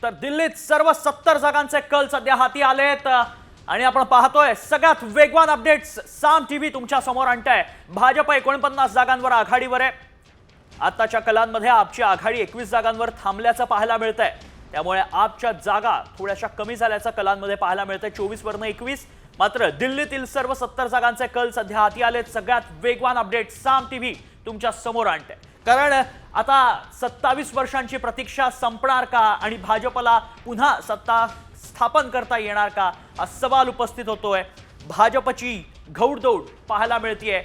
तर दिल्लीत सर्व 70 जागांचे कल सध्या हाती आलेत आणि आपण पाहतोय सगळ्यात वेगवान अपडेट्स साम टीव्ही तुमच्या समोर आणताय। भाजप 49 जागांवर आघाडीवर आहे। आताच्या कलांमध्ये आपची आघाडी 21 जागांवर थांबल्याचं पाहायला मिळतंय। त्यामुळे आपच्या जागा थोड्याशा कमी झाल्याचं कलांमध्ये पाहायला मिळतंय। 24 वरनं 21। मात्र दिल्लीतील सर्व 70 जागांचे कल सध्या हाती आलेत। सगळ्यात वेगवान अपडेट साम टीव्ही तुमच्या समोर आणताय। कारण आता 27 वर्षांची प्रतीक्षा संपणार का आणि भाजपला पुन्हा सत्ता स्थापन करता येणार का हा सवाल उपस्थित होतोय। भाजपची घौडदौड पाहायला मिळतेय।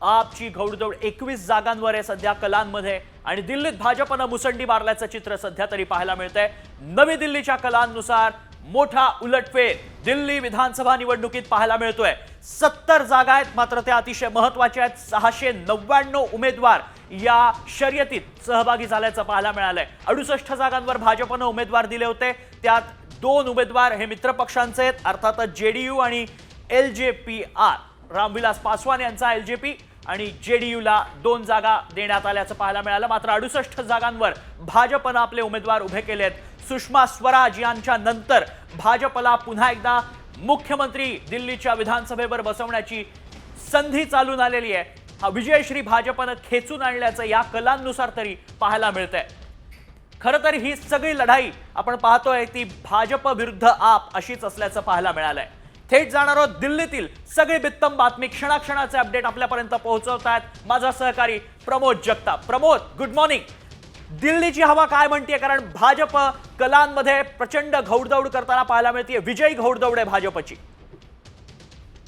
आपची घौडदौड 21 जागांवर आहे सध्या कलांमध्ये आणि दिल्लीत भाजपनं मुसंडी मारल्याचं चित्र सध्या तरी पाहायला मिळतंय। नवी दिल्लीच्या कलांनुसार मोठा उलटफेर दिल्ली विधानसभा निवडणुकीत पाहायला मिळतोय। 70 जागा आहेत, मात्र त्या अतिशय महत्त्वाच्या आहेत। 699 उमेदवार या शर्यतीत सहभागी झाल्याचं पाहायला मिळालंय। 68 जागांवर भाजपनं उमेदवार दिले होते, त्यात 2 उमेदवार हे मित्र पक्षांचे आहेत, अर्थातच जेडीयू आणि एलजेपीआर। रामविलास पासवान यांचा एलजेपी आणि जेडीयूला 2 जागा देण्यात आल्याचं पाहायला मिळालं। मात्र 68 जागांवर भाजपनं आपले उमेदवार उभे केलेत। सुषमा स्वराज यांच्या नंतर भाजपला पुन्हा एकदा मुख्यमंत्री दिल्लीच्या विधानसभेवर बसवण्याची संधी चालून आलेली आहे। हा विजयश्री भाजपनं खेचून आणल्याचं या कलांनुसार तरी पाहायला मिळतंय। खरं तर ही सगळी लढाई आपण पाहतोय ती भाजप विरुद्ध आप अशीच असल्याचं पाहायला मिळालंय। थेट जाणार आहोत दिल्लीतील सगळी बित्तम बातमी, क्षणाक्षणाचे अपडेट आपल्यापर्यंत पोहोचवतायत माझा सहकारी प्रमोद जगताप। Pramod, good morning. दिल्लीची हवा काय म्हणते? कारण भाजप कलांमध्ये प्रचंड घौडदौड करताना पाहायला मिळते। विजयी घौडदौड आहे भाजपची।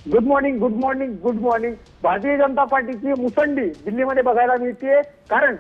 Good morning, good morning, good morning. Bharatiya Janata पार्टीची मुसंडी दिल्लीमध्ये बघायला मिळते। कारण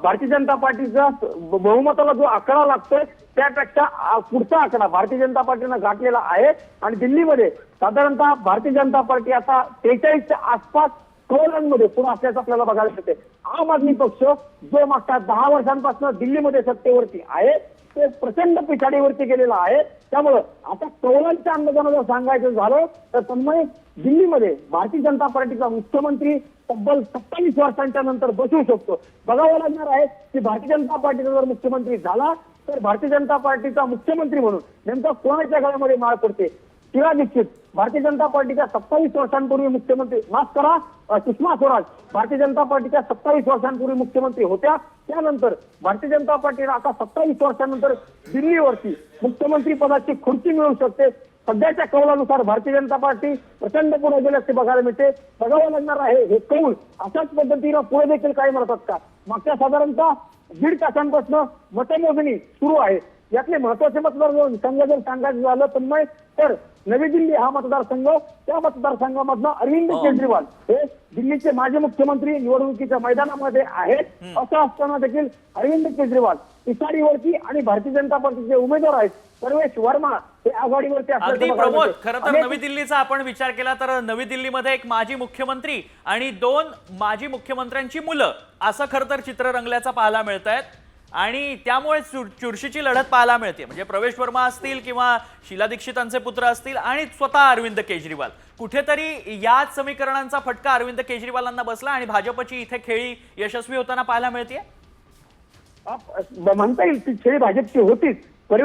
भारतीय जनता पार्टीचा बहुमताला जो आकडा लागतोय त्यापेक्षा पुढचा आकडा भारतीय जनता पार्टीनं गाठलेला आहे आणि दिल्लीमध्ये साधारणतः भारतीय जनता पार्टी आता 43च्या आसपास कौलांमध्ये पुढे असल्याचं आपल्याला बघायला मिळते। आम आदमी पक्ष जो मागच्या 10 वर्षांपासून दिल्लीमध्ये सत्तेवरती आहे ते प्रचंड पिछाडीवरती गेलेला आहे। त्यामुळे आता कौलांच्या अंदाजानं जर सांगायचं झालं तर तन्मय दिल्लीमध्ये भारतीय जनता पार्टीचा मुख्यमंत्री तब्बल 27 वर्षांच्या नंतर बसू शकतो। बघावं लागणार आहे की भारतीय जनता पार्टीचा जर मुख्यमंत्री झाला तर भारतीय जनता पार्टीचा मुख्यमंत्री म्हणून नेमका कोणाच्या गळ्यामध्ये माळ पडते। शीला दीक्षित भारतीय जनता पार्टीच्या 27 वर्षांपूर्वी मुख्यमंत्री, माफ करा, सुषमा स्वराज भारतीय जनता पार्टीच्या 27 वर्षांपूर्वी मुख्यमंत्री होत्या। त्यानंतर भारतीय जनता पार्टीला आता 27 वर्षांनंतर दिल्लीवरती मुख्यमंत्री पदाची खुर्ची मिळू शकते। सध्याच्या कौलानुसार भारतीय जनता पार्टी प्रचंड पुढे गेल्याचे बघायला मिळते। बघावं लागणार आहे हे कौल अशाच पद्धतीनं पुढे देखील काय म्हणतात का। मागच्या साधारणतः 1.5 तासांपासून मतमोजणी सुरू आहे। यातले महत्वाचे मतदारसंघ जर सांगायचं झालं तर नवी दिल्ली हा मतदारसंघ, त्या मतदारसंघामधनं अरविंद केजरीवाल हे दिल्लीचे माजी मुख्यमंत्री निवडणुकीच्या मैदानामध्ये आहेत। असं असताना देखील अरविंद केजरीवाल पिछाडीवरती आणि भारतीय जनता पार्टीचे उमेदवार आहेत सर्वेश वर्मा हे आघाडीवरती असल्याचं प्रमोद, खरं तर नवी दिल्लीचा आपण विचार केला तर नवी दिल्लीमध्ये एक माजी मुख्यमंत्री आणि 2 माजी मुख्यमंत्र्यांची मुलं असं खरं तर चित्र रंगल्याचं पाहायला मिळतंय आणि त्यामुळे चुरशीची लढत पाहायला मिळते। म्हणजे प्रवेश वर्मा असतील किंवा शीला दीक्षितांचे पुत्र असतील आणि स्वतः अरविंद केजरीवाल, कुठेतरी याच समीकरणांचा फटका अरविंद केजरीवालांना बसला आणि भाजपची इथे खेळी यशस्वी होताना पाहायला मिळते। म्हणता येईल ती खेळी भाजपची होतीच,